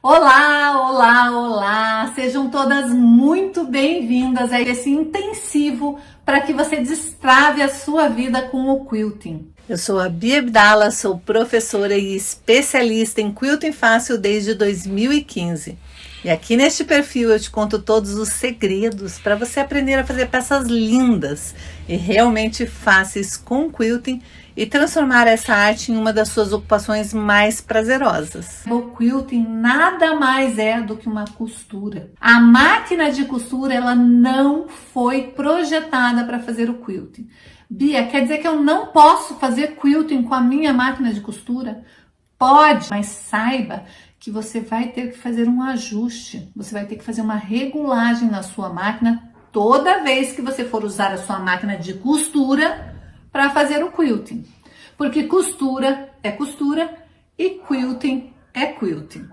Olá, olá, olá! Sejam todas muito bem-vindas a esse intensivo para que você destrave a sua vida com o quilting. Eu sou a Bia Abdala, sou professora e especialista em quilting fácil desde 2015. E aqui neste perfil eu te conto todos os segredos para você aprender a fazer peças lindas e realmente fáceis com quilting e transformar essa arte em uma das suas ocupações mais prazerosas. O quilting nada mais é do que uma costura. A máquina de costura, ela não foi projetada para fazer o quilting. Bia, quer dizer que eu não posso fazer quilting com a minha máquina de costura? Pode, mas saiba que você vai ter que fazer um ajuste. Você vai ter que fazer uma regulagem na sua máquina toda vez que você for usar a sua máquina de costura para fazer o quilting, porque costura e quilting é quilting.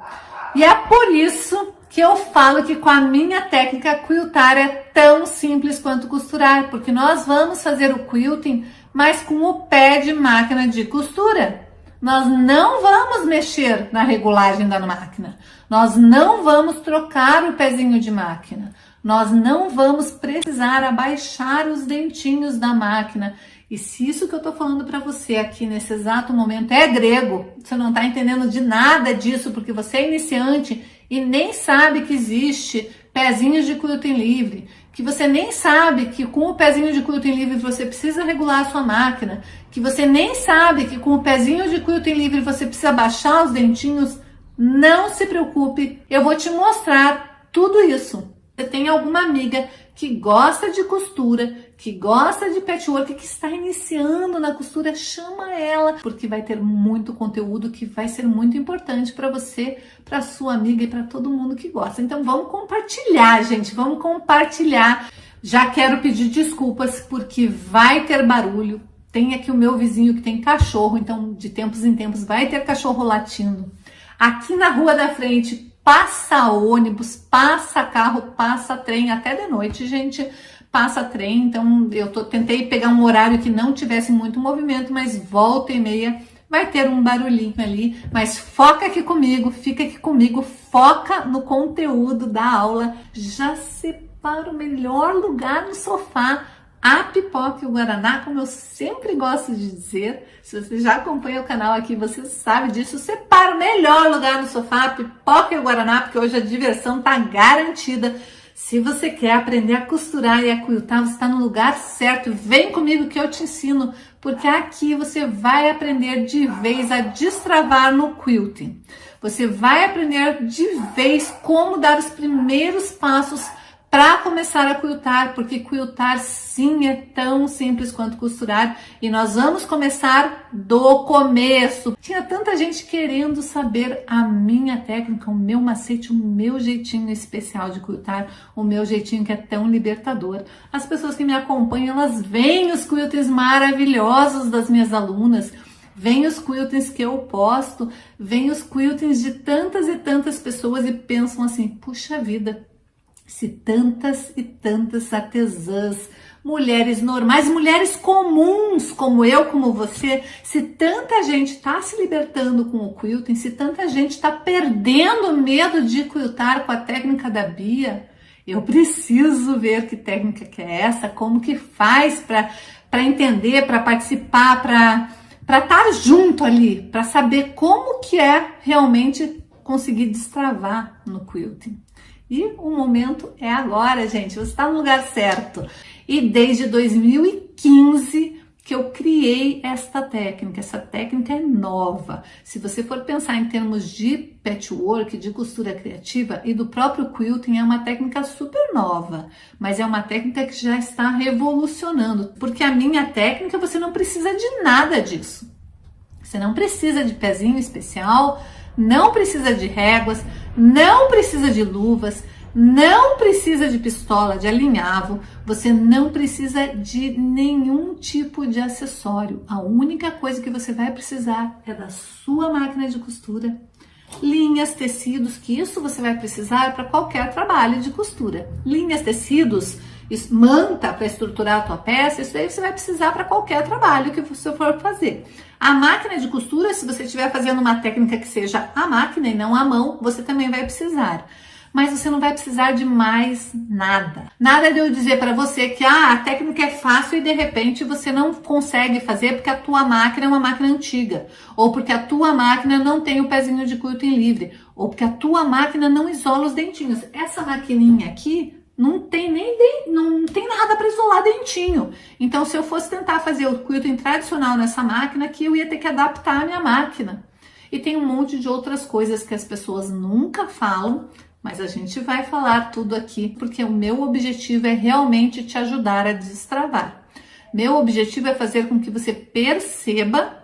E é por isso que eu falo que com a minha técnica quiltar é tão simples quanto costurar, porque nós vamos fazer o quilting, mas com o pé de máquina de costura. Nós não vamos mexer na regulagem da máquina, nós não vamos trocar o pezinho de máquina, nós não vamos precisar abaixar os dentinhos da máquina. E se isso que eu tô falando para você aqui nesse exato momento é grego, você não tá entendendo de nada disso, porque você é iniciante e nem sabe que existe pezinhos de quilting livre, que você nem sabe que com o pezinho de quilting livre você precisa regular a sua máquina, que você nem sabe que com o pezinho de quilting livre você precisa baixar os dentinhos, não se preocupe, eu vou te mostrar tudo isso. Você tem alguma amiga que gosta de costura, que gosta de patchwork, que está iniciando na costura, chama ela, porque vai ter muito conteúdo que vai ser muito importante para você, para sua amiga e para todo mundo que gosta. Então vamos compartilhar, gente, vamos compartilhar. Já quero pedir desculpas porque vai ter barulho. Tem aqui o meu vizinho que tem cachorro, então de tempos em tempos vai ter cachorro latindo. Aqui na rua da frente passa ônibus, passa carro, passa trem, até de noite, gente, passa trem. Então eu tentei pegar um horário que não tivesse muito movimento, mas volta e meia vai ter um barulhinho ali. Mas foca aqui comigo, fica aqui comigo, foca no conteúdo da aula. Já separa o melhor lugar no sofá, a pipoca e o guaraná, como eu sempre gosto de dizer. Se você já acompanha o canal aqui, você sabe disso. Separa o melhor lugar no sofá, a pipoca e o guaraná, porque hoje a diversão tá garantida. Se você quer aprender a costurar e a quiltar, você está no lugar certo. Vem comigo que eu te ensino, porque aqui você vai aprender de vez a destravar no quilting. Você vai aprender de vez como dar os primeiros passos para começar a quiltar, porque quiltar sim é tão simples quanto costurar, e nós vamos começar do começo. Tinha tanta gente querendo saber a minha técnica, o meu macete, o meu jeitinho especial de quiltar, o meu jeitinho que é tão libertador. As pessoas que me acompanham, elas veem os quiltings maravilhosos das minhas alunas, vem os quiltings que eu posto, vem os quiltings de tantas e tantas pessoas e pensam assim, puxa vida, se tantas e tantas artesãs, mulheres normais, mulheres comuns como eu, como você, se tanta gente está se libertando com o quilting, se tanta gente está perdendo o medo de quiltar com a técnica da Bia, eu preciso ver que técnica que é essa, como que faz para entender, para participar, para estar junto ali, para saber como que é realmente conseguir destravar no quilting. E o momento é agora, gente, você está no lugar certo. E desde 2015 que eu criei esta técnica. Essa técnica é nova. Se você for pensar em termos de patchwork, de costura criativa e do próprio quilting, é uma técnica super nova, mas é uma técnica que já está revolucionando, porque a minha técnica você não precisa de nada disso. Você não precisa de pezinho especial, não precisa de réguas, não precisa de luvas, não precisa de pistola, de alinhavo, você não precisa de nenhum tipo de acessório. A única coisa que você vai precisar é da sua máquina de costura, linhas, tecidos, que isso você vai precisar para qualquer trabalho de costura. Linhas, tecidos manta para estruturar a tua peça, isso aí você vai precisar para qualquer trabalho que você for fazer. A máquina de costura, se você estiver fazendo uma técnica que seja a máquina e não a mão, você também vai precisar. Mas você não vai precisar de mais nada. Nada de eu dizer para você que a técnica é fácil e de repente você não consegue fazer porque a tua máquina é uma máquina antiga, ou porque a tua máquina não tem o pezinho de quilting livre, ou porque a tua máquina não isola os dentinhos. Essa maquininha aqui não tem não tem nada para isolar dentinho. Então, se eu fosse tentar fazer o quilting tradicional nessa máquina aqui, eu ia ter que adaptar a minha máquina. E tem um monte de outras coisas que as pessoas nunca falam, mas a gente vai falar tudo aqui, porque o meu objetivo é realmente te ajudar a destravar. Meu objetivo é fazer com que você perceba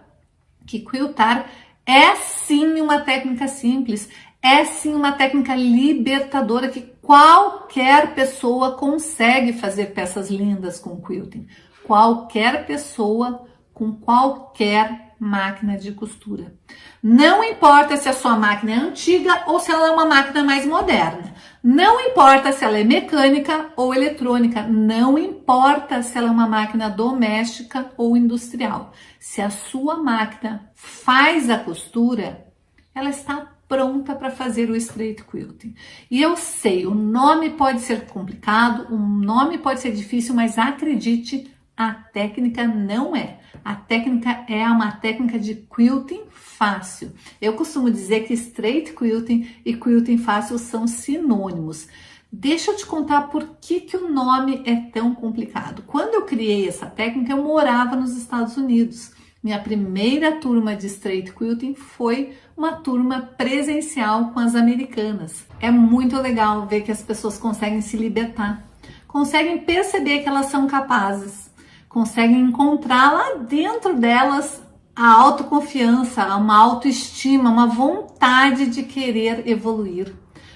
que quiltar é sim uma técnica simples, é sim uma técnica libertadora que qualquer pessoa consegue fazer peças lindas com quilting. Qualquer pessoa com qualquer máquina de costura. Não importa se a sua máquina é antiga ou se ela é uma máquina mais moderna. Não importa se ela é mecânica ou eletrônica. Não importa se ela é uma máquina doméstica ou industrial. Se a sua máquina faz a costura, ela está pronta para fazer o straight quilting. E eu sei, o nome pode ser complicado, o nome pode ser difícil, mas acredite, a técnica não é. A técnica é uma técnica de quilting fácil. Eu costumo dizer que straight quilting e quilting fácil são sinônimos. Deixa eu te contar por que o nome é tão complicado. Quando eu criei essa técnica, eu morava nos Estados Unidos. Minha primeira turma de straight quilting foi uma turma presencial com as americanas. É muito legal ver que as pessoas conseguem se libertar, conseguem perceber que elas são capazes, conseguem encontrar lá dentro delas a autoconfiança, uma autoestima, uma vontade de querer evoluir,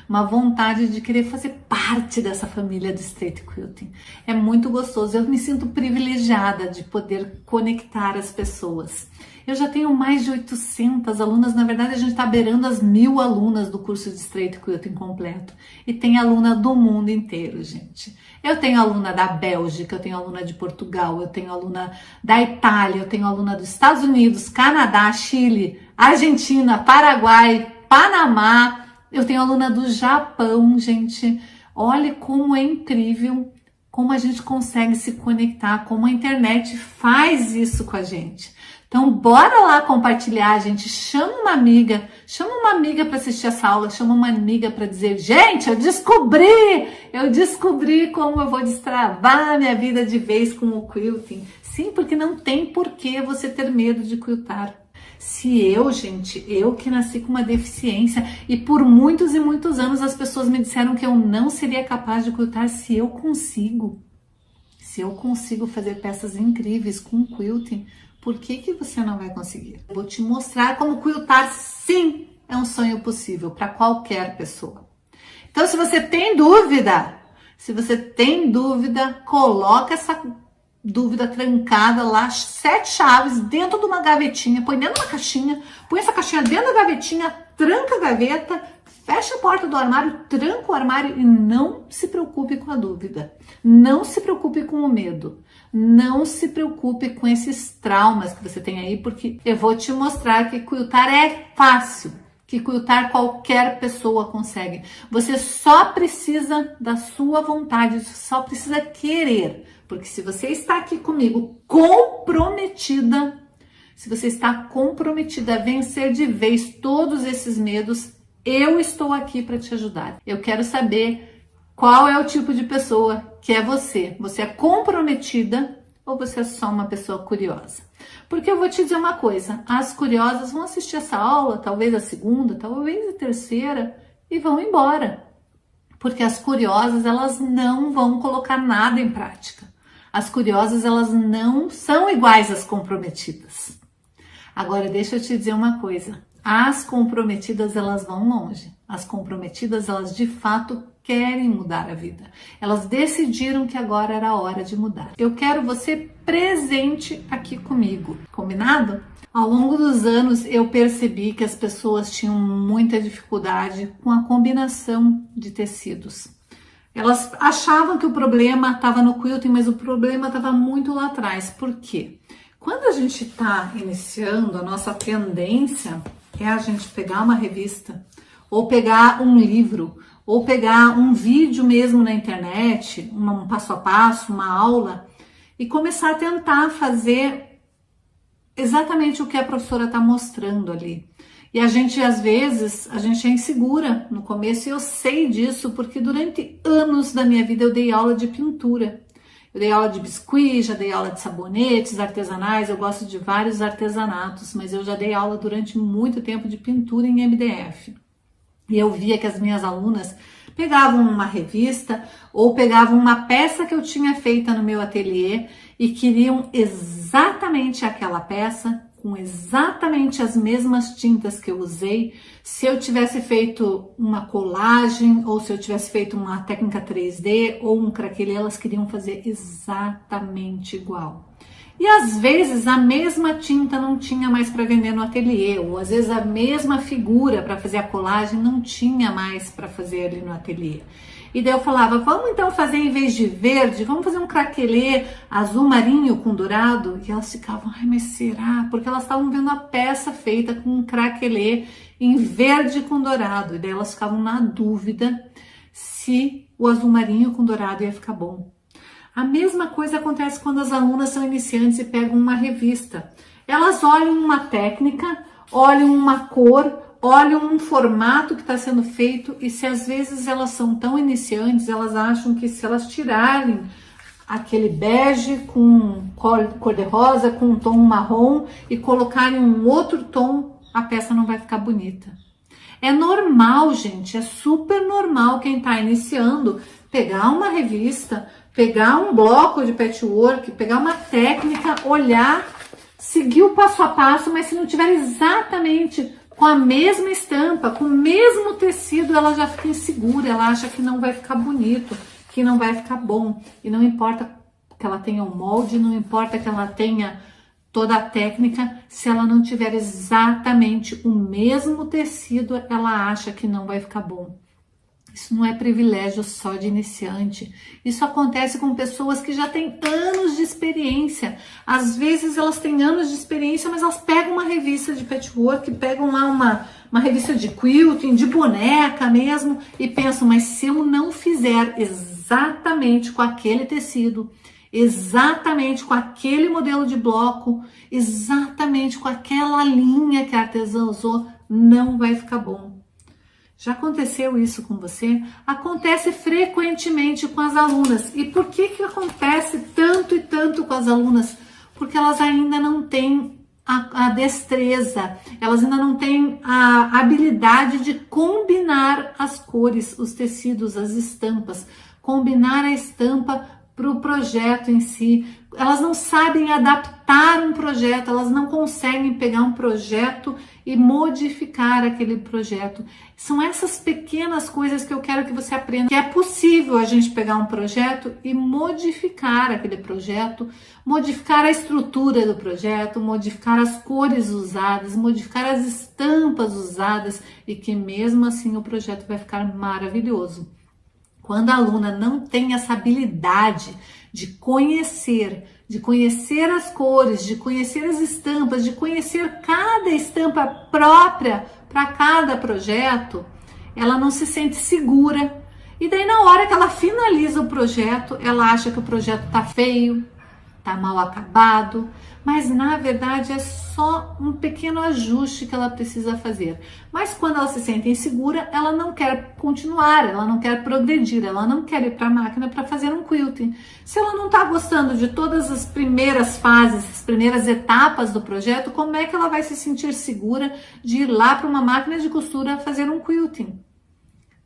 uma vontade de querer fazer parte dessa família do straight quilting. É muito gostoso, eu me sinto privilegiada de poder conectar as pessoas. Eu já tenho mais de 800 alunas, na verdade a gente está beirando as 1000 alunas do curso de straight quilting completo. E tem aluna do mundo inteiro, gente. Eu tenho aluna da Bélgica, eu tenho aluna de Portugal, eu tenho aluna da Itália, eu tenho aluna dos Estados Unidos, Canadá, Chile, Argentina, Paraguai, Panamá. Eu tenho aluna do Japão, gente. Olha como é incrível como a gente consegue se conectar, como a internet faz isso com a gente. Então, bora lá compartilhar, gente. Chama uma amiga para assistir essa aula, chama uma amiga para dizer, gente, eu descobri como eu vou destravar minha vida de vez com o quilting. Sim, porque não tem por que você ter medo de quiltar. Se eu que nasci com uma deficiência e por muitos e muitos anos as pessoas me disseram que eu não seria capaz de quiltar, se eu consigo fazer peças incríveis com quilting, por que você não vai conseguir? Eu vou te mostrar como quiltar sim é um sonho possível para qualquer pessoa. Então, se você tem dúvida, coloca essa dúvida trancada lá, 7 chaves dentro de uma gavetinha, põe dentro de uma caixinha, põe essa caixinha dentro da gavetinha, tranca a gaveta, fecha a porta do armário, tranca o armário e não se preocupe com a dúvida. Não se preocupe com o medo. Não se preocupe com esses traumas que você tem aí, porque eu vou te mostrar que quiltar é fácil, que quiltar qualquer pessoa consegue. Você só precisa da sua vontade, só precisa querer. Porque se você está aqui comigo comprometida, se você está comprometida a vencer de vez todos esses medos, eu estou aqui para te ajudar. Eu quero saber qual é o tipo de pessoa que é você. Você é comprometida ou você é só uma pessoa curiosa? Porque eu vou te dizer uma coisa, as curiosas vão assistir essa aula, talvez a segunda, talvez a terceira, e vão embora. Porque as curiosas, elas não vão colocar nada em prática. As curiosas, elas não são iguais às comprometidas. Agora, deixa eu te dizer uma coisa. As comprometidas, elas vão longe. As comprometidas, elas de fato querem mudar a vida. Elas decidiram que agora era a hora de mudar. Eu quero você presente aqui comigo. Combinado? Ao longo dos anos, eu percebi que as pessoas tinham muita dificuldade com a combinação de tecidos. Elas achavam que o problema estava no quilting, mas o problema estava muito lá atrás. Por quê? Quando a gente está iniciando, a nossa tendência é a gente pegar uma revista, ou pegar um livro, ou pegar um vídeo mesmo na internet, um passo a passo, uma aula, e começar a tentar fazer exatamente o que a professora está mostrando ali. E a gente, às vezes, a gente é insegura no começo, e eu sei disso porque durante anos da minha vida eu dei aula de pintura. Eu dei aula de biscuit, já dei aula de sabonetes artesanais, eu gosto de vários artesanatos, mas eu já dei aula durante muito tempo de pintura em MDF. E eu via que as minhas alunas pegavam uma revista ou pegavam uma peça que eu tinha feita no meu ateliê e queriam exatamente aquela peça, com exatamente as mesmas tintas que eu usei. Se eu tivesse feito uma colagem ou se eu tivesse feito uma técnica 3D ou um craquelê, elas queriam fazer exatamente igual. E às vezes a mesma tinta não tinha mais para vender no ateliê, ou às vezes a mesma figura para fazer a colagem não tinha mais para fazer ali no ateliê. E daí eu falava, vamos então fazer, em vez de verde, vamos fazer um craquelê azul marinho com dourado? E elas ficavam, ai, mas será? Porque elas estavam vendo a peça feita com um craquelê em verde com dourado. E daí elas ficavam na dúvida se o azul marinho com dourado ia ficar bom. A mesma coisa acontece quando as alunas são iniciantes e pegam uma revista. Elas olham uma técnica, olham uma cor, olham um formato que está sendo feito, e se às vezes elas são tão iniciantes, elas acham que se elas tirarem aquele bege com cor-de-rosa, com um tom marrom e colocarem um outro tom, a peça não vai ficar bonita. É normal, gente, é super normal quem está iniciando pegar uma revista, pegar um bloco de patchwork, pegar uma técnica, olhar, seguir o passo a passo, mas se não tiver exatamente com a mesma estampa, com o mesmo tecido, ela já fica insegura, ela acha que não vai ficar bonito, que não vai ficar bom. E não importa que ela tenha o molde, não importa que ela tenha toda a técnica, se ela não tiver exatamente o mesmo tecido, ela acha que não vai ficar bom. Isso não é privilégio só de iniciante. Isso acontece com pessoas que já têm anos de experiência. Às vezes elas têm anos de experiência, mas elas pegam uma revista de patchwork, pegam lá uma revista de quilting, de boneca mesmo, e pensam, mas se eu não fizer exatamente com aquele tecido, exatamente com aquele modelo de bloco, exatamente com aquela linha que a artesã usou, não vai ficar bom. Já aconteceu isso com você? Acontece frequentemente com as alunas. E por que acontece tanto e tanto com as alunas? Porque elas ainda não têm a destreza, elas ainda não têm a habilidade de combinar as cores, os tecidos, as estampas, combinar a estampa para o projeto em si. Elas não sabem adaptar um projeto, elas não conseguem pegar um projeto e modificar aquele projeto. São essas pequenas coisas que eu quero que você aprenda, que é possível a gente pegar um projeto e modificar aquele projeto, modificar a estrutura do projeto, modificar as cores usadas, modificar as estampas usadas, e que mesmo assim o projeto vai ficar maravilhoso. Quando a aluna não tem essa habilidade de conhecer as cores, de conhecer as estampas, de conhecer cada estampa própria para cada projeto, ela não se sente segura. E daí na hora que ela finaliza o projeto, ela acha que o projeto tá feio, tá mal acabado, mas na verdade é só um pequeno ajuste que ela precisa fazer. Mas quando ela se sente insegura, ela não quer continuar, ela não quer progredir, ela não quer ir para a máquina para fazer um quilting. Se ela não está gostando de todas as primeiras fases, as primeiras etapas do projeto, como é que ela vai se sentir segura de ir lá para uma máquina de costura fazer um quilting?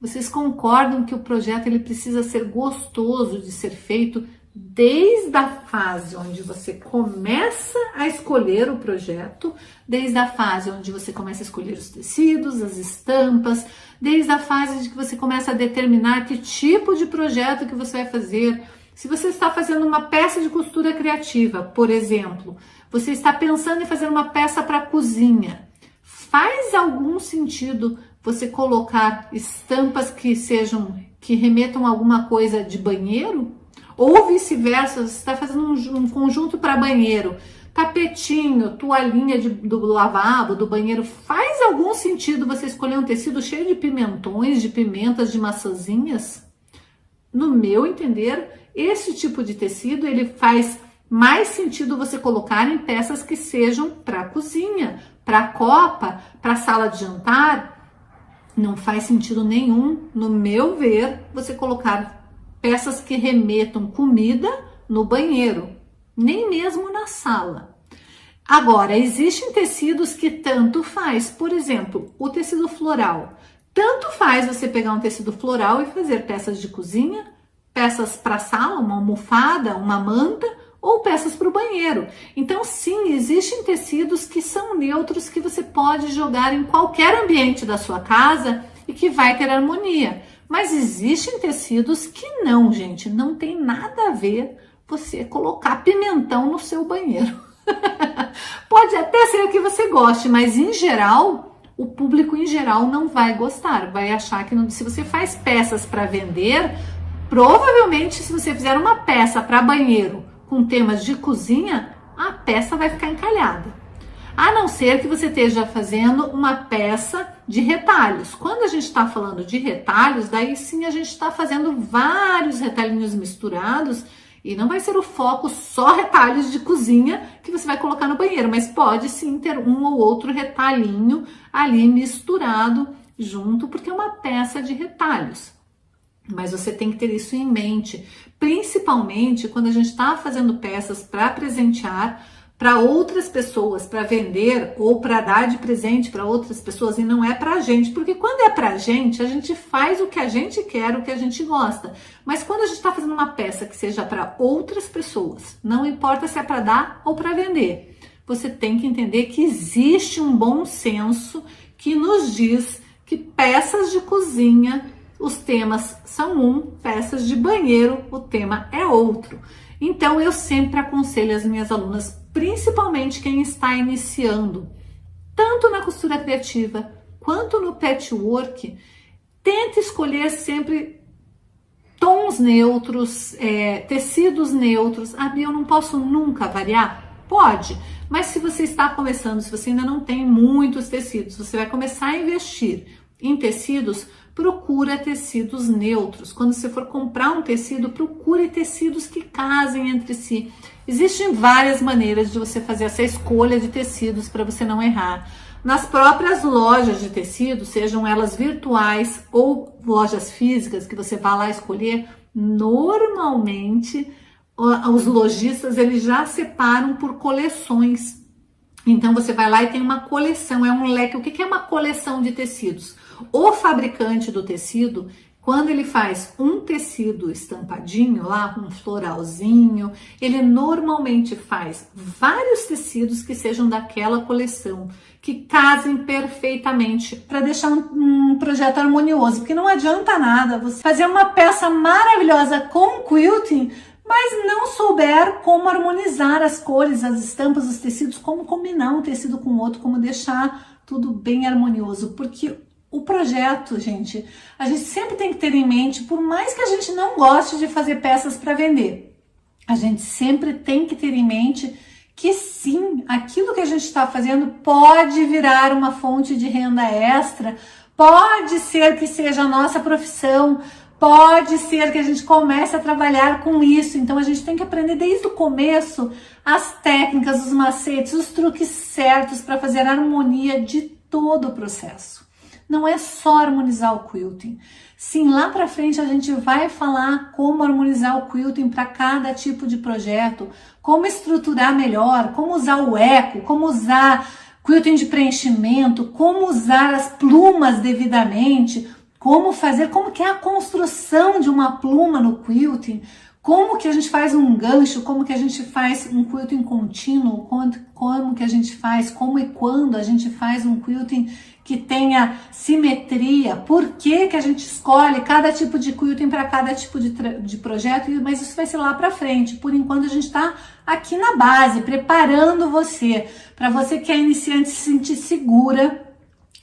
Vocês concordam que o projeto ele precisa ser gostoso de ser feito desde a fase onde você começa a escolher o projeto, desde a fase onde você começa a escolher os tecidos, as estampas, desde a fase de que você começa a determinar que tipo de projeto que você vai fazer. Se você está fazendo uma peça de costura criativa, por exemplo, você está pensando em fazer uma peça para cozinha, faz algum sentido você colocar estampas que remetam a alguma coisa de banheiro? Ou vice-versa, você está fazendo um conjunto para banheiro, tapetinho, toalhinha do lavabo, do banheiro. Faz algum sentido você escolher um tecido cheio de pimentões, de pimentas, de maçãzinhas? No meu entender, esse tipo de tecido, ele faz mais sentido você colocar em peças que sejam para cozinha, para copa, para sala de jantar. Não faz sentido nenhum, no meu ver, você colocar peças que remetam comida no banheiro, nem mesmo na sala. Agora, existem tecidos que tanto faz, por exemplo, o tecido floral. Tanto faz você pegar um tecido floral e fazer peças de cozinha, peças para sala, uma almofada, uma manta, ou peças para o banheiro. Então, sim, existem tecidos que são neutros que você pode jogar em qualquer ambiente da sua casa e que vai ter harmonia. Mas existem tecidos que não, gente, não tem nada a ver você colocar pimentão no seu banheiro. Pode até ser o que você goste, mas em geral, o público em geral não vai gostar, vai achar que não, se você faz peças para vender, provavelmente se você fizer uma peça para banheiro com temas de cozinha, a peça vai ficar encalhada. A não ser que você esteja fazendo uma peça de retalhos. Quando a gente está falando de retalhos, daí sim a gente está fazendo vários retalhinhos misturados e não vai ser o foco só retalhos de cozinha que você vai colocar no banheiro, mas pode sim ter um ou outro retalhinho ali misturado junto, porque é uma peça de retalhos. Mas você tem que ter isso em mente, principalmente quando a gente está fazendo peças para presentear para outras pessoas, para vender ou para dar de presente para outras pessoas, e não é para a gente, porque quando é para a gente faz o que a gente quer, o que a gente gosta. Mas quando a gente está fazendo uma peça que seja para outras pessoas, não importa se é para dar ou para vender, você tem que entender que existe um bom senso que nos diz que peças de cozinha, os temas são um, peças de banheiro, o tema é outro. Então, eu sempre aconselho as minhas alunas, principalmente quem está iniciando, tanto na costura criativa quanto no patchwork, tente escolher sempre tons neutros, tecidos neutros. Ah, Bia, eu não posso nunca variar? Pode, mas se você está começando, se você ainda não tem muitos tecidos, você vai começar a investir em tecidos, procura tecidos neutros. Quando você for comprar um tecido, procure tecidos que casem entre si. Existem várias maneiras de você fazer essa escolha de tecidos para você não errar. Nas próprias lojas de tecido, sejam elas virtuais ou lojas físicas, que você vá lá escolher, normalmente os lojistas eles já separam por coleções. Então você vai lá e tem uma coleção, é um leque. O que é uma coleção de tecidos? O fabricante do tecido, quando ele faz um tecido estampadinho lá, um floralzinho, ele normalmente faz vários tecidos que sejam daquela coleção, que casem perfeitamente para deixar um projeto harmonioso, porque não adianta nada você fazer uma peça maravilhosa com quilting, mas não souber como harmonizar as cores, as estampas, os tecidos, como combinar um tecido com o outro, como deixar tudo bem harmonioso, porque o projeto, gente, a gente sempre tem que ter em mente, por mais que a gente não goste de fazer peças para vender, a gente sempre tem que ter em mente que sim, aquilo que a gente está fazendo pode virar uma fonte de renda extra, pode ser que seja a nossa profissão, pode ser que a gente comece a trabalhar com isso. Então a gente tem que aprender desde o começo as técnicas, os macetes, os truques certos para fazer a harmonia de todo o processo. Não é só harmonizar o quilting. Sim, lá para frente a gente vai falar como harmonizar o quilting para cada tipo de projeto, como estruturar melhor, como usar o eco, como usar quilting de preenchimento, como usar as plumas devidamente, como que é a construção de uma pluma no quilting, como que a gente faz um gancho, como que a gente faz um quilting contínuo, como que a gente faz, como e quando a gente faz um quilting que tenha simetria, por que a gente escolhe cada tipo de quilting para cada tipo de projeto, mas isso vai ser lá para frente. Por enquanto a gente está aqui na base, preparando você, para você que é iniciante se sentir segura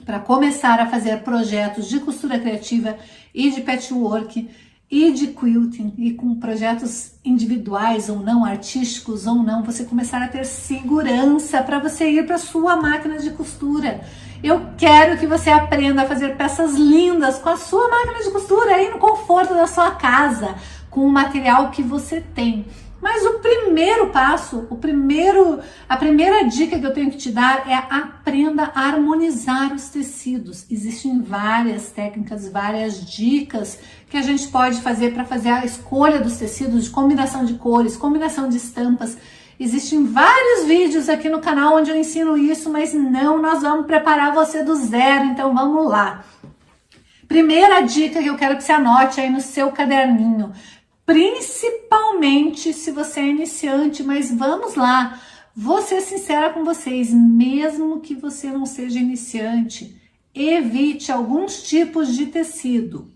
para começar a fazer projetos de costura criativa e de patchwork e de quilting, e com projetos individuais ou não, artísticos ou não, você começar a ter segurança para você ir para sua máquina de costura. Eu quero que você aprenda a fazer peças lindas com a sua máquina de costura aí no conforto da sua casa, com o material que você tem. Mas o primeiro passo, a primeira dica que eu tenho que te dar é aprenda a harmonizar os tecidos. Existem várias técnicas, várias dicas que a gente pode fazer para fazer a escolha dos tecidos, de combinação de cores, combinação de estampas. Existem vários vídeos aqui no canal onde eu ensino isso, mas não, nós vamos preparar você do zero, então vamos lá. Primeira dica que eu quero que você anote aí no seu caderninho. Principalmente se você é iniciante, mas vamos lá, vou ser sincera com vocês, mesmo que você não seja iniciante, evite alguns tipos de tecido.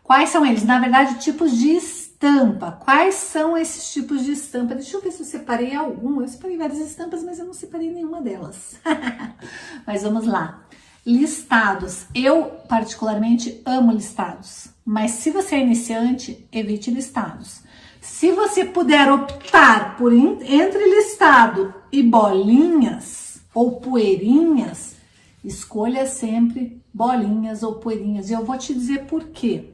Quais são eles? Na verdade, tipos de estampa. Quais são esses tipos de estampa? Deixa eu ver se eu separei algum. Eu separei várias estampas, mas eu não separei nenhuma delas. Mas vamos lá. Listados. Eu, particularmente, amo listados. Mas se você é iniciante, evite listados. Se você puder optar por entre listado e bolinhas ou poeirinhas, escolha sempre bolinhas ou poeirinhas. E eu vou te dizer por quê.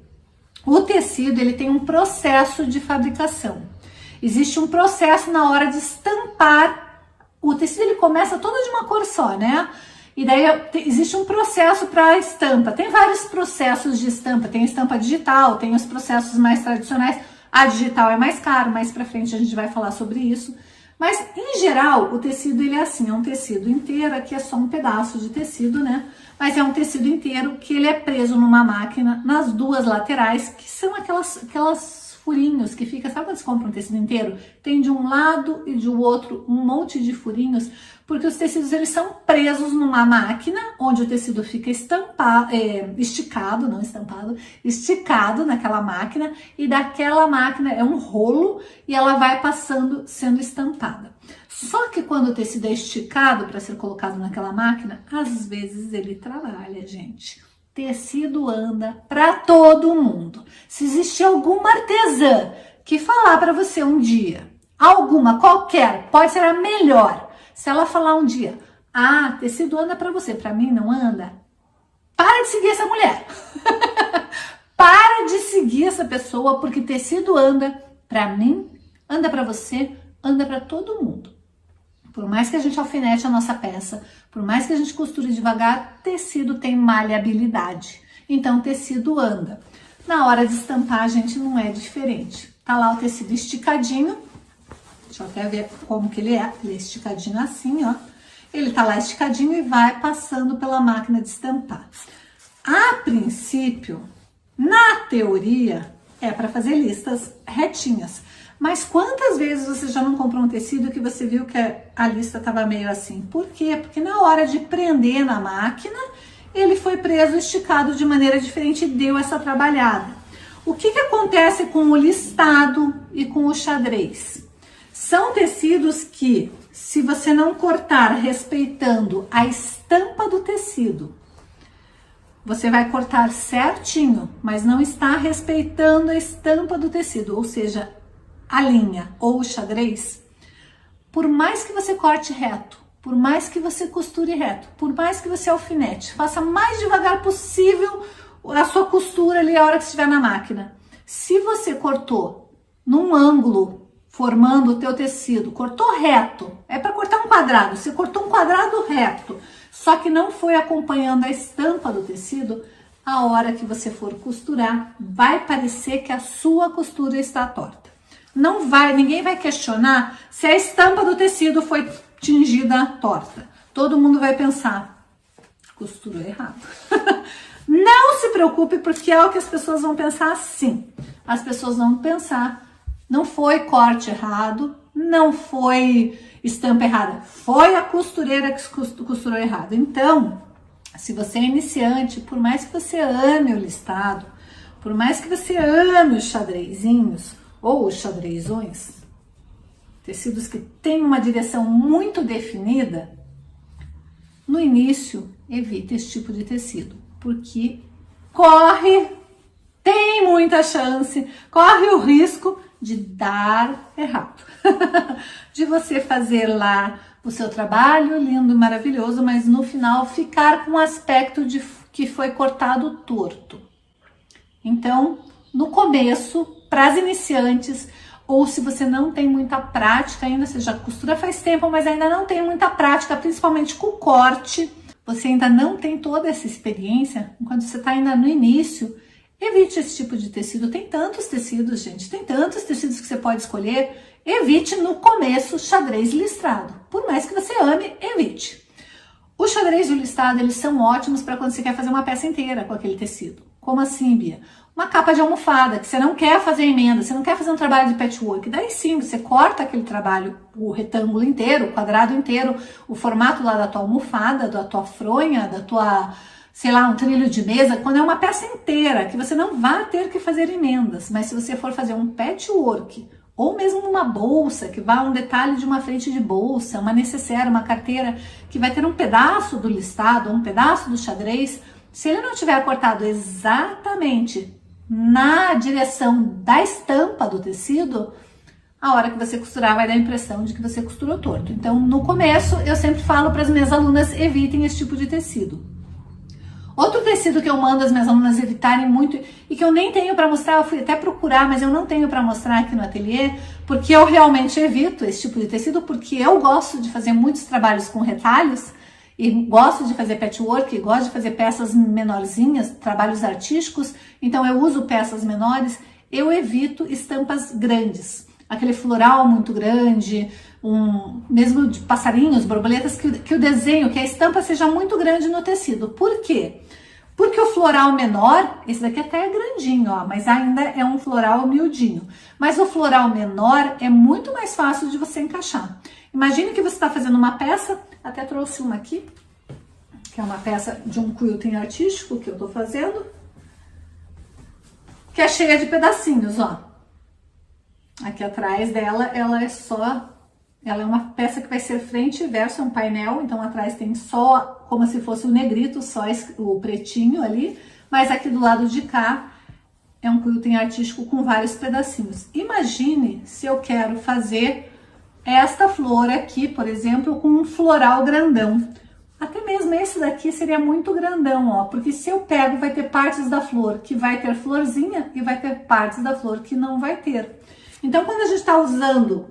O tecido, ele tem um processo de fabricação. Existe um processo na hora de estampar. O tecido, ele começa todo de uma cor só, né? E daí existe um processo para estampa. Tem vários processos de estampa. Tem estampa digital, tem os processos mais tradicionais. A digital é mais caro, mais para frente a gente vai falar sobre isso. Mas, em geral, o tecido, ele é assim, é um tecido inteiro. Aqui é só um pedaço de tecido, né? Mas é um tecido inteiro que ele é preso numa máquina nas duas laterais, que são aquelas furinhos que fica, sabe quando você compra um tecido inteiro? Tem de um lado e de outro um monte de furinhos, porque os tecidos, eles são presos numa máquina, onde o tecido fica esticado, não estampado, esticado naquela máquina, e daquela máquina é um rolo, e ela vai passando, sendo estampada. Só que quando o tecido é esticado para ser colocado naquela máquina, às vezes ele trabalha, gente. Tecido anda para todo mundo. Se existe alguma artesã que falar para você um dia, qualquer, pode ser a melhor, se ela falar um dia, tecido anda para você, para mim não anda, para de seguir essa mulher. Para de seguir essa pessoa, porque tecido anda para mim, anda para você, anda para todo mundo. Por mais que a gente alfinete a nossa peça, por mais que a gente costure devagar, tecido tem maleabilidade. Então, tecido anda. Na hora de estampar, a gente não é diferente. Tá lá o tecido esticadinho. Deixa eu até ver como que ele é. Ele é esticadinho assim, ó. Ele tá lá esticadinho e vai passando pela máquina de estampar. A princípio, na teoria, é para fazer listas retinhas. Mas quantas vezes você já não comprou um tecido que você viu que a lista estava meio assim? Por quê? Porque na hora de prender na máquina, ele foi preso, esticado de maneira diferente e deu essa trabalhada. O que acontece com o listado e com o xadrez? São tecidos que, se você não cortar respeitando a estampa do tecido, você vai cortar certinho, mas não está respeitando a estampa do tecido, ou seja, a linha ou o xadrez, por mais que você corte reto, por mais que você costure reto, por mais que você alfinete, faça mais devagar possível a sua costura ali a hora que estiver na máquina. Se você cortou num ângulo, formando o teu tecido, cortou reto, é para cortar um quadrado, você cortou um quadrado reto, só que não foi acompanhando a estampa do tecido, a hora que você for costurar, vai parecer que a sua costura está torta. Ninguém vai questionar se a estampa do tecido foi tingida torta. Todo mundo vai pensar, costurou errado. Não se preocupe, porque é o que as pessoas vão pensar sim. As pessoas vão pensar, não foi corte errado, não foi estampa errada, foi a costureira que costurou errado. Então, se você é iniciante, por mais que você ame o listado, por mais que você ame os xadrezinhos, ou os xadrezões, tecidos que têm uma direção muito definida, no início evite esse tipo de tecido, porque tem muita chance, corre o risco de dar errado. De você fazer lá o seu trabalho lindo e maravilhoso, mas no final ficar com um aspecto de que foi cortado torto. Então, no começo, para as iniciantes, ou se você não tem muita prática ainda, você já costura faz tempo, mas ainda não tem muita prática, principalmente com corte, você ainda não tem toda essa experiência, enquanto você está ainda no início, evite esse tipo de tecido. Tem tantos tecidos, gente, tem tantos tecidos que você pode escolher. Evite no começo xadrez listrado. Por mais que você ame, evite. O xadrez e o listrado, eles são ótimos para quando você quer fazer uma peça inteira com aquele tecido. Como assim, Bia? Uma capa de almofada, que você não quer fazer emenda, você não quer fazer um trabalho de patchwork. Daí sim, você corta aquele trabalho, o retângulo inteiro, o quadrado inteiro, o formato lá da tua almofada, da tua fronha, da tua, sei lá, um trilho de mesa, quando é uma peça inteira, que você não vai ter que fazer emendas. Mas se você for fazer um patchwork, ou mesmo uma bolsa, que vai um detalhe de uma frente de bolsa, uma necessaire, uma carteira, que vai ter um pedaço do listado, um pedaço do xadrez, se ele não tiver cortado exatamente na direção da estampa do tecido, a hora que você costurar vai dar a impressão de que você costurou torto. Então, no começo, eu sempre falo para as minhas alunas, evitem esse tipo de tecido. Outro tecido que eu mando as minhas alunas evitarem muito e que eu nem tenho para mostrar, eu fui até procurar, mas eu não tenho para mostrar aqui no ateliê, porque eu realmente evito esse tipo de tecido, porque eu gosto de fazer muitos trabalhos com retalhos, e gosto de fazer patchwork, gosto de fazer peças menorzinhas, trabalhos artísticos, então eu uso peças menores, eu evito estampas grandes. Aquele floral muito grande, mesmo de passarinhos, borboletas, que o desenho, que a estampa seja muito grande no tecido. Por quê? Porque o floral menor, esse daqui até é grandinho, ó, mas ainda é um floral miudinho. Mas o floral menor é muito mais fácil de você encaixar. Imagine que você está fazendo uma peça, até trouxe uma aqui, que é uma peça de um quilting artístico que eu tô fazendo, que é cheia de pedacinhos, ó. Aqui atrás dela, ela é uma peça que vai ser frente e verso, é um painel, então atrás tem só, como se fosse o negrito, só o pretinho ali, mas aqui do lado de cá é um quilting artístico com vários pedacinhos. Imagine se eu quero fazer esta flor aqui, por exemplo, com um floral grandão. Até mesmo esse daqui seria muito grandão, ó, porque se eu pego, vai ter partes da flor que vai ter florzinha e vai ter partes da flor que não vai ter. Então, quando a gente está usando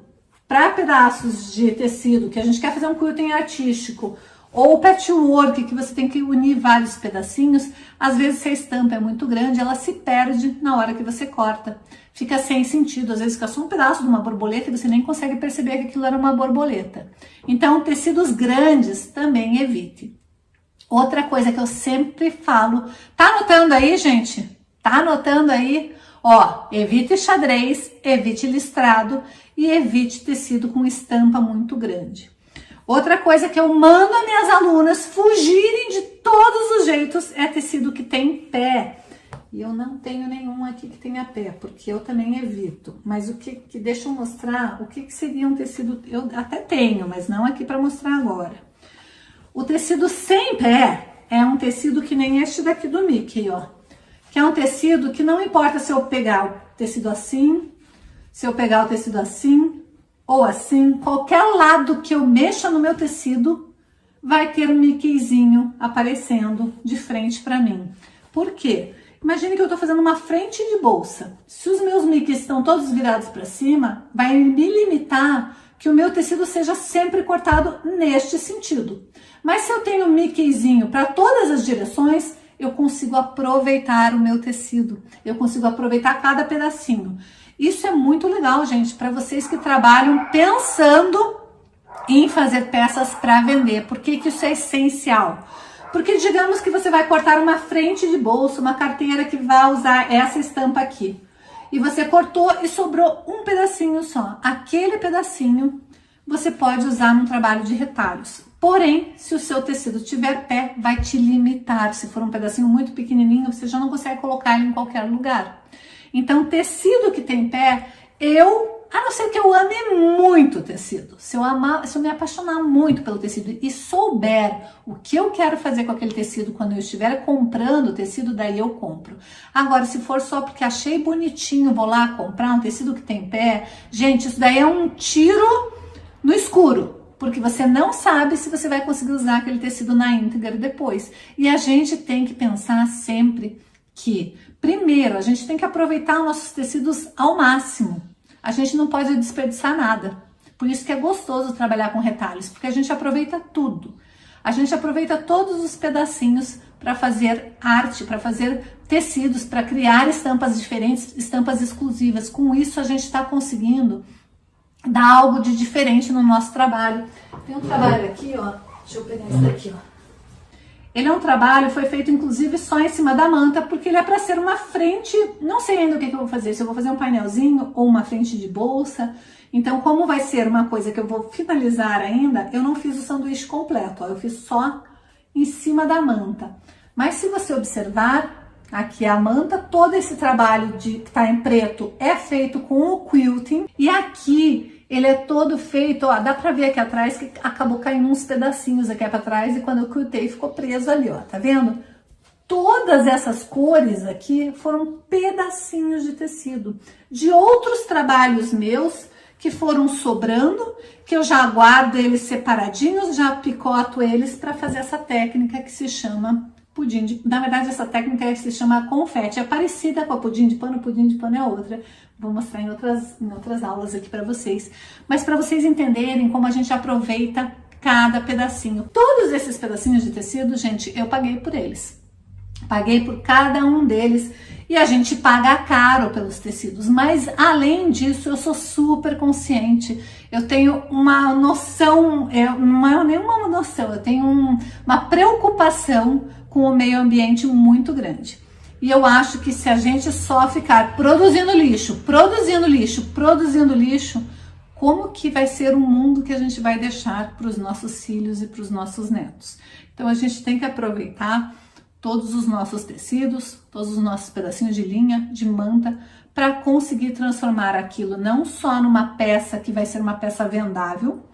para pedaços de tecido, que a gente quer fazer um quilting artístico, ou patchwork, que você tem que unir vários pedacinhos, às vezes se a estampa é muito grande, ela se perde na hora que você corta. Fica sem sentido, às vezes fica só um pedaço de uma borboleta e você nem consegue perceber que aquilo era uma borboleta. Então, tecidos grandes também evite. Outra coisa que eu sempre falo, tá anotando aí, gente? Tá anotando aí? Ó, evite xadrez, evite listrado e evite tecido com estampa muito grande. Outra coisa que eu mando as minhas alunas fugirem de todos os jeitos é tecido que tem pé. E eu não tenho nenhum aqui que tenha pé, porque eu também evito. Mas deixa eu mostrar o que seria um tecido, eu até tenho, mas não aqui para mostrar agora. O tecido sem pé é um tecido que nem este daqui do Mickey, ó. Que é um tecido que não importa se eu pegar o tecido assim, se eu pegar o tecido assim, ou assim, qualquer lado que eu mexa no meu tecido, vai ter um Mickeyzinho aparecendo de frente para mim. Por quê? Imagine que eu estou fazendo uma frente de bolsa. Se os meus Mickeys estão todos virados para cima, vai me limitar que o meu tecido seja sempre cortado neste sentido. Mas se eu tenho um Mickeyzinho para todas as direções, eu consigo aproveitar o meu tecido. Eu consigo aproveitar cada pedacinho. Isso é muito legal, gente, para vocês que trabalham pensando em fazer peças para vender. Por que isso é essencial? Porque digamos que você vai cortar uma frente de bolsa, uma carteira que vai usar essa estampa aqui. E você cortou e sobrou um pedacinho só. Aquele pedacinho você pode usar num trabalho de retalhos. Porém, se o seu tecido tiver pé, vai te limitar. Se for um pedacinho muito pequenininho, você já não consegue colocar ele em qualquer lugar. Então, tecido que tem pé, eu A não ser que eu ame muito o tecido. Se eu me apaixonar muito pelo tecido e souber o que eu quero fazer com aquele tecido quando eu estiver comprando o tecido, daí eu compro. Agora, se for só porque achei bonitinho, vou lá comprar um tecido que tem pé, gente, isso daí é um tiro no escuro. Porque você não sabe se você vai conseguir usar aquele tecido na íntegra depois. E a gente tem que pensar sempre que, primeiro, a gente tem que aproveitar nossos tecidos ao máximo. A gente não pode desperdiçar nada. Por isso que é gostoso trabalhar com retalhos, porque a gente aproveita tudo. A gente aproveita todos os pedacinhos para fazer arte, para fazer tecidos, para criar estampas diferentes, estampas exclusivas. Com isso, a gente está conseguindo dar algo de diferente no nosso trabalho. Tem um trabalho aqui, ó. Deixa eu pegar esse daqui, ó. Ele é um trabalho, foi feito inclusive só em cima da manta, porque ele é para ser uma frente, não sei ainda o que eu vou fazer, se eu vou fazer um painelzinho ou uma frente de bolsa. Então, como vai ser uma coisa que eu vou finalizar ainda, eu não fiz o sanduíche completo, ó, eu fiz só em cima da manta. Mas se você observar, aqui a manta, todo esse trabalho que tá em preto é feito com o quilting, e aqui ele é todo feito, ó, dá pra ver aqui atrás que acabou caindo uns pedacinhos aqui pra trás e quando eu quiltei ficou preso ali, ó, tá vendo? Todas essas cores aqui foram pedacinhos de tecido de outros trabalhos meus que foram sobrando, que eu já guardo eles separadinhos, já picoto eles para fazer essa técnica que se chama pudim de... Na verdade, essa técnica se chama confete, é parecida com a pudim de pano é outra. Vou mostrar em outras aulas aqui para vocês. Mas para vocês entenderem como a gente aproveita cada pedacinho. Todos esses pedacinhos de tecido, gente, eu paguei por eles. Paguei por cada um deles e a gente paga caro pelos tecidos. Mas além disso, eu sou super consciente. Eu tenho uma noção, não é nenhuma noção, eu tenho uma preocupação com o meio ambiente muito grande. E eu acho que se a gente só ficar produzindo lixo, como que vai ser o mundo que a gente vai deixar para os nossos filhos e para os nossos netos? Então a gente tem que aproveitar todos os nossos tecidos, todos os nossos pedacinhos de linha, de manta, para conseguir transformar aquilo não só numa peça que vai ser uma peça vendável,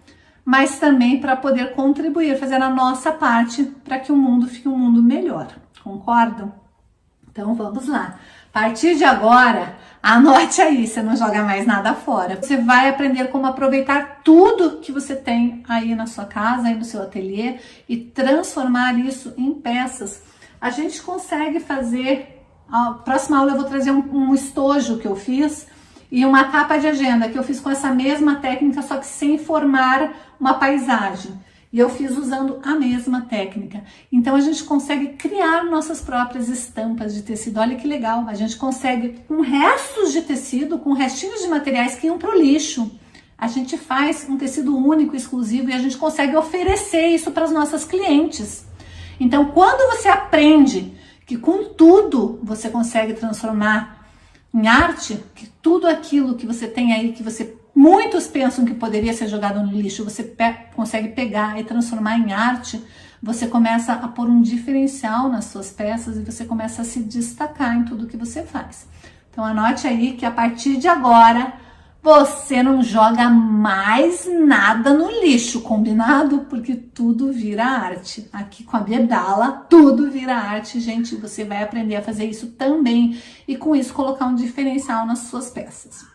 mas também para poder contribuir, fazer a nossa parte para que o mundo fique um mundo melhor. Concordam? Então vamos lá. A partir de agora, anote aí, você não joga mais nada fora. Você vai aprender como aproveitar tudo que você tem aí na sua casa, aí no seu ateliê e transformar isso em peças. A gente consegue fazer, a próxima aula eu vou trazer um estojo que eu fiz e uma capa de agenda que eu fiz com essa mesma técnica, só que sem formar uma paisagem. E eu fiz usando a mesma técnica. Então a gente consegue criar nossas próprias estampas de tecido. Olha que legal, a gente consegue com restos de tecido, com restinhos de materiais que iam para o lixo. A gente faz um tecido único, exclusivo e a gente consegue oferecer isso para as nossas clientes. Então quando você aprende que com tudo você consegue transformar em arte, que tudo aquilo que você tem aí, que muitos pensam que poderia ser jogado no lixo, você consegue pegar e transformar em arte, você começa a pôr um diferencial nas suas peças e você começa a se destacar em tudo que você faz. Então anote aí que a partir de agora você não joga mais nada no lixo, combinado? Porque tudo vira arte. Aqui com a Bia Abdala, tudo vira arte, gente. Você vai aprender a fazer isso também e com isso colocar um diferencial nas suas peças.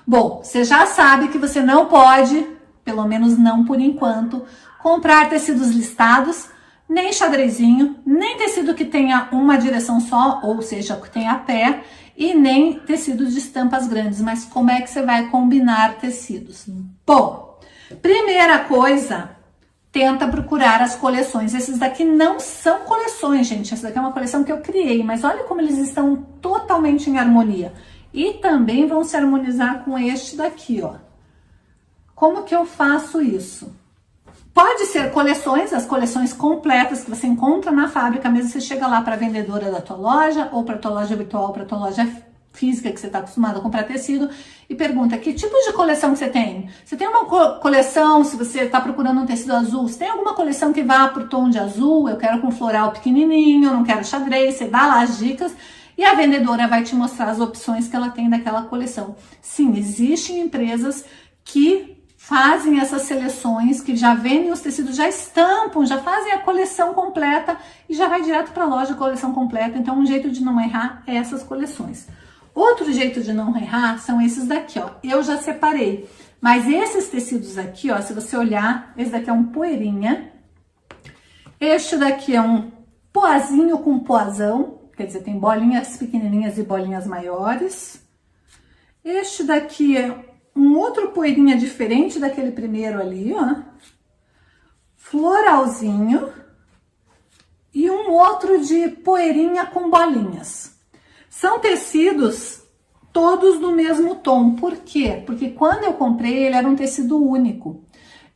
Bom, você já sabe que você não pode, pelo menos não por enquanto, comprar tecidos listados, nem xadrezinho, nem tecido que tenha uma direção só, ou seja, que tenha pé, e nem tecidos de estampas grandes. Mas como é que você vai combinar tecidos? Bom, primeira coisa, tenta procurar as coleções. Esses daqui não são coleções, gente. Essa daqui é uma coleção que eu criei, mas olha como eles estão totalmente em harmonia. E também vão se harmonizar com este daqui, ó. Como que eu faço isso? Pode ser coleções, as coleções completas que você encontra na fábrica, mesmo você chega lá para a vendedora da tua loja, ou para a tua loja virtual, para a tua loja física que você está acostumado a comprar tecido, e pergunta que tipo de coleção que você tem? Você tem uma coleção, se você está procurando um tecido azul, você tem alguma coleção que vá para o tom de azul? Eu quero com floral pequenininho, eu não quero xadrez, você dá lá as dicas, e a vendedora vai te mostrar as opções que ela tem daquela coleção. Sim, existem empresas que fazem essas seleções, que já vendem os tecidos, já estampam, já fazem a coleção completa e já vai direto para a loja a coleção completa. Então, um jeito de não errar é essas coleções. Outro jeito de não errar são esses daqui, ó. Eu já separei, mas esses tecidos aqui, ó, se você olhar, esse daqui é um poeirinha, este daqui é um poazinho com poazão, quer dizer, tem bolinhas pequenininhas e bolinhas maiores. Este daqui é um outro poeirinha diferente daquele primeiro ali, ó. Floralzinho. E um outro de poeirinha com bolinhas. São tecidos todos do mesmo tom. Por quê? Porque quando eu comprei, ele era um tecido único.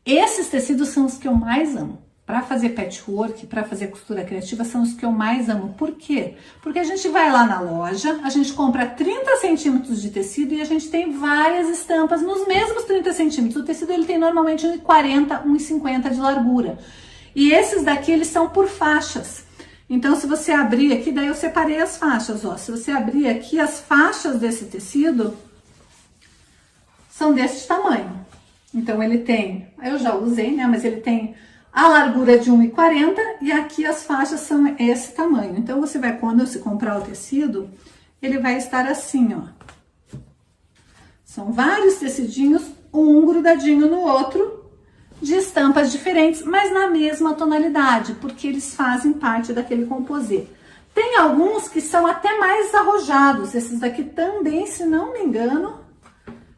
Esses tecidos são os que eu mais amo. Para fazer patchwork, para fazer costura criativa, são os que eu mais amo. Por quê? Porque a gente vai lá na loja, a gente compra 30 centímetros de tecido e a gente tem várias estampas nos mesmos 30 centímetros. O tecido ele tem normalmente 1,40, 1,50 de largura. E esses daqui, eles são por faixas. Então, se você abrir aqui, daí eu separei as faixas, ó. Se você abrir aqui, as faixas desse tecido são desse tamanho. Então, ele tem, eu já usei, né, mas ele tem a largura de 1,40 e aqui as faixas são esse tamanho. Então, você vai, quando você comprar o tecido, ele vai estar assim, ó. São vários tecidinhos, um grudadinho no outro, de estampas diferentes, mas na mesma tonalidade, porque eles fazem parte daquele composê. Tem alguns que são até mais arrojados. Esses daqui também, se não me engano,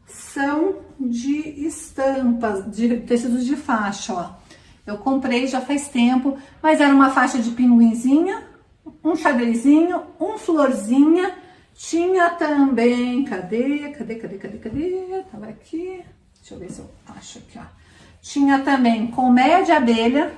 são de estampas, de tecidos de faixa, ó. Eu comprei já faz tempo, mas era uma faixa de pinguinzinha, um xadrezinho, um florzinha. Tinha também, cadê? Tava aqui, deixa eu ver se eu acho aqui, ó. Tinha também colmeia de abelha,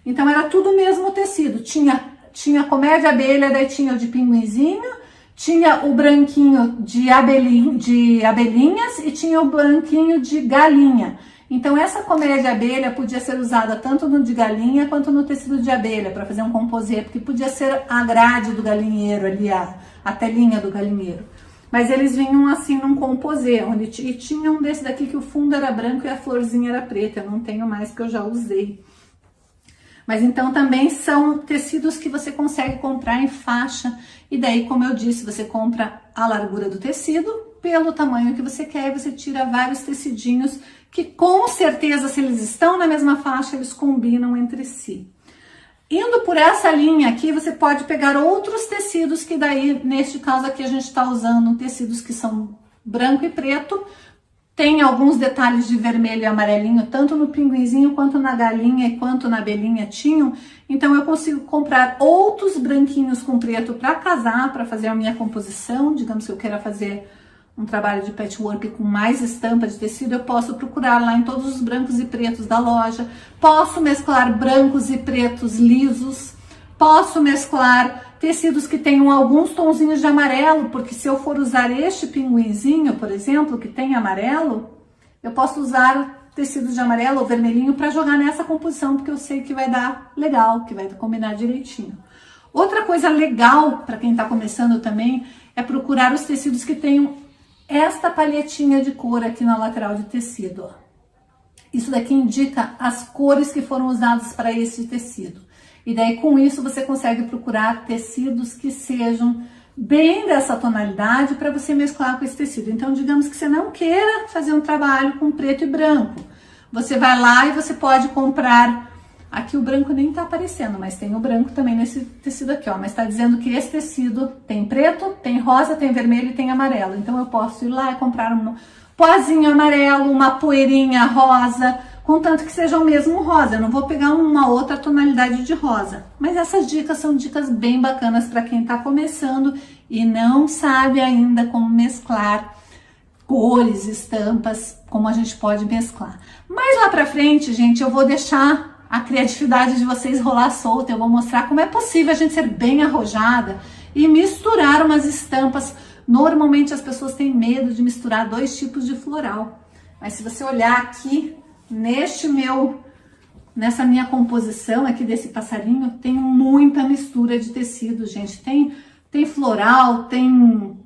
então era tudo o mesmo tecido. Tinha colmeia de abelha, daí tinha o de pinguinzinho, tinha o branquinho de abelhinhas e tinha o branquinho de galinha. Então, essa colmeia de abelha podia ser usada tanto no de galinha quanto no tecido de abelha, para fazer um composê, porque podia ser a grade do galinheiro ali, a telinha do galinheiro. Mas eles vinham assim num composê, e tinha um desse daqui que o fundo era branco e a florzinha era preta. Eu não tenho mais porque eu já usei. Mas então também são tecidos que você consegue comprar em faixa. E daí, como eu disse, você compra a largura do tecido pelo tamanho que você quer e você tira vários tecidinhos que com certeza, se eles estão na mesma faixa, eles combinam entre si. Indo por essa linha aqui, você pode pegar outros tecidos que daí, neste caso aqui, a gente está usando tecidos que são branco e preto. Tem alguns detalhes de vermelho e amarelinho, tanto no pinguinzinho, quanto na galinha e quanto na abelhinha tinham. Então, eu consigo comprar outros branquinhos com preto para casar, para fazer a minha composição. Digamos que eu queira fazer um trabalho de patchwork com mais estampa de tecido, eu posso procurar lá em todos os brancos e pretos da loja. Posso mesclar brancos e pretos lisos. Posso mesclar tecidos que tenham alguns tonzinhos de amarelo, porque se eu for usar este pinguinzinho, por exemplo, que tem amarelo, eu posso usar tecidos de amarelo ou vermelhinho para jogar nessa composição, porque eu sei que vai dar legal, que vai combinar direitinho. Outra coisa legal para quem está começando também é procurar os tecidos que tenham esta palhetinha de cor aqui na lateral de tecido, ó. Isso daqui indica as cores que foram usadas para esse tecido. E daí com isso você consegue procurar tecidos que sejam bem dessa tonalidade para você mesclar com esse tecido. Então digamos que você não queira fazer um trabalho com preto e branco. Você vai lá e você pode comprar. Aqui o branco nem tá aparecendo, mas tem o branco também nesse tecido aqui, ó. Mas tá dizendo que esse tecido tem preto, tem rosa, tem vermelho e tem amarelo. Então eu posso ir lá e comprar um pozinho amarelo, uma poeirinha rosa, contanto que seja o mesmo rosa. Eu não vou pegar uma outra tonalidade de rosa. Mas essas dicas são dicas bem bacanas para quem tá começando e não sabe ainda como mesclar cores, estampas, como a gente pode mesclar. Mas lá pra frente, gente, eu vou deixar a criatividade de vocês rolar solta. Eu vou mostrar como é possível a gente ser bem arrojada e misturar umas estampas. Normalmente as pessoas têm medo de misturar dois tipos de floral. Mas se você olhar aqui, nessa minha composição aqui desse passarinho, tem muita mistura de tecido, gente. Tem Tem floral, tem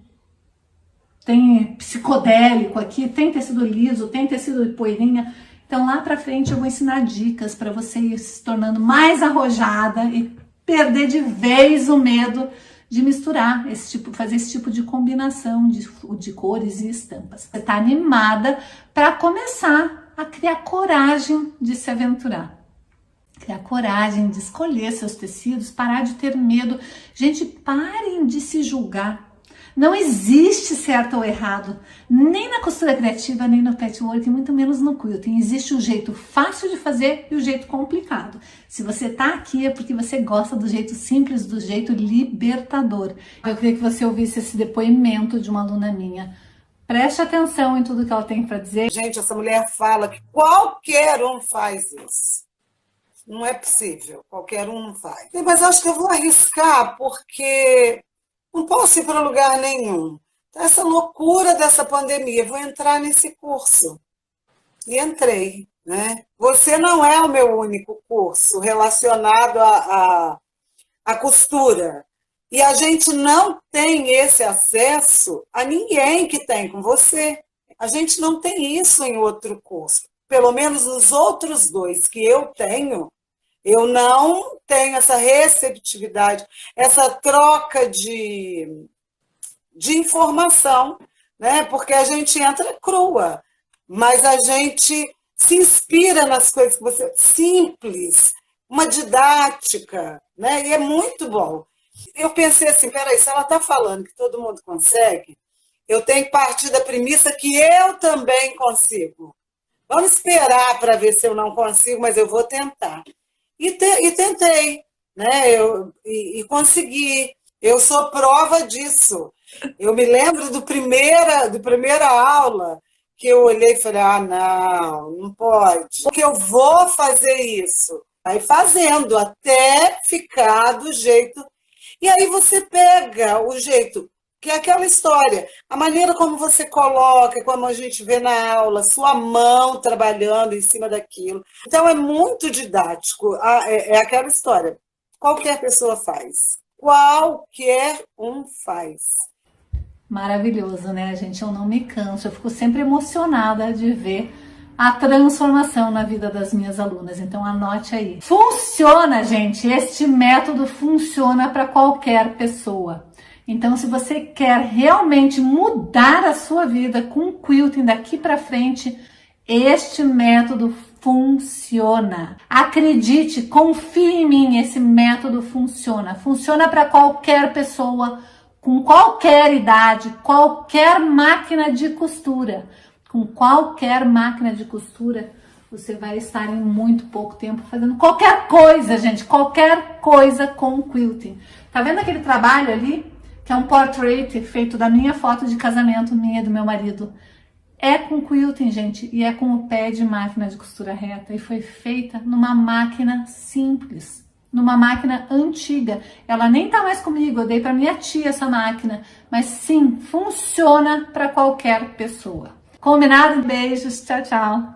psicodélico aqui, tem tecido liso, tem tecido de poeirinha. Então lá pra frente eu vou ensinar dicas para você ir se tornando mais arrojada e perder de vez o medo de misturar fazer esse tipo de combinação de cores e estampas. Você tá animada para começar a criar coragem de se aventurar. Criar coragem de escolher seus tecidos, parar de ter medo. Gente, parem de se julgar. Não existe certo ou errado, nem na costura criativa, nem no patchwork, muito menos no quilting. Existe o jeito fácil de fazer e o jeito complicado. Se você tá aqui é porque você gosta do jeito simples, do jeito libertador. Eu queria que você ouvisse esse depoimento de uma aluna minha. Preste atenção em tudo que ela tem para dizer. Gente, essa mulher fala que qualquer um faz isso. Não é possível, qualquer um não faz. Mas acho que eu vou arriscar porque não posso ir para lugar nenhum. Então, essa loucura dessa pandemia, vou entrar nesse curso. E entrei, né? Você não é o meu único curso relacionado à costura. E a gente não tem esse acesso a ninguém que tem com você. A gente não tem isso em outro curso. Pelo menos os outros dois que eu tenho, eu não tenho essa receptividade, essa troca de informação, né? Porque a gente entra crua, mas a gente se inspira nas coisas que você... Simples, uma didática, né? E é muito bom. Eu pensei assim, peraí, se ela está falando que todo mundo consegue, eu tenho que partir da premissa que eu também consigo. Vamos esperar para ver se eu não consigo, mas eu vou tentar. E tentei, né? E consegui. Eu sou prova disso. Eu me lembro do primeira aula que eu olhei e falei, não pode. Porque eu vou fazer isso. Aí fazendo, até ficar do jeito. E aí você pega o jeito, que é aquela história, a maneira como você coloca, como a gente vê na aula, sua mão trabalhando em cima daquilo. Então, é muito didático. É aquela história. Qualquer pessoa faz. Qualquer um faz. Maravilhoso, né, gente? Eu não me canso. Eu fico sempre emocionada de ver a transformação na vida das minhas alunas. Então, anote aí. Funciona, gente! Este método funciona para qualquer pessoa. Então, se você quer realmente mudar a sua vida com quilting daqui para frente, este método funciona. Acredite, confie em mim, esse método funciona. Funciona para qualquer pessoa, com qualquer idade, qualquer máquina de costura. Com qualquer máquina de costura, você vai estar em muito pouco tempo fazendo qualquer coisa, gente. Qualquer coisa com quilting. Tá vendo aquele trabalho ali? Que é um portrait feito da minha foto de casamento, minha e do meu marido. É com quilting, gente, e é com o pé de máquina de costura reta. E foi feita numa máquina simples, numa máquina antiga. Ela nem tá mais comigo, eu dei para minha tia essa máquina. Mas sim, funciona para qualquer pessoa. Combinado? Beijos, tchau, tchau.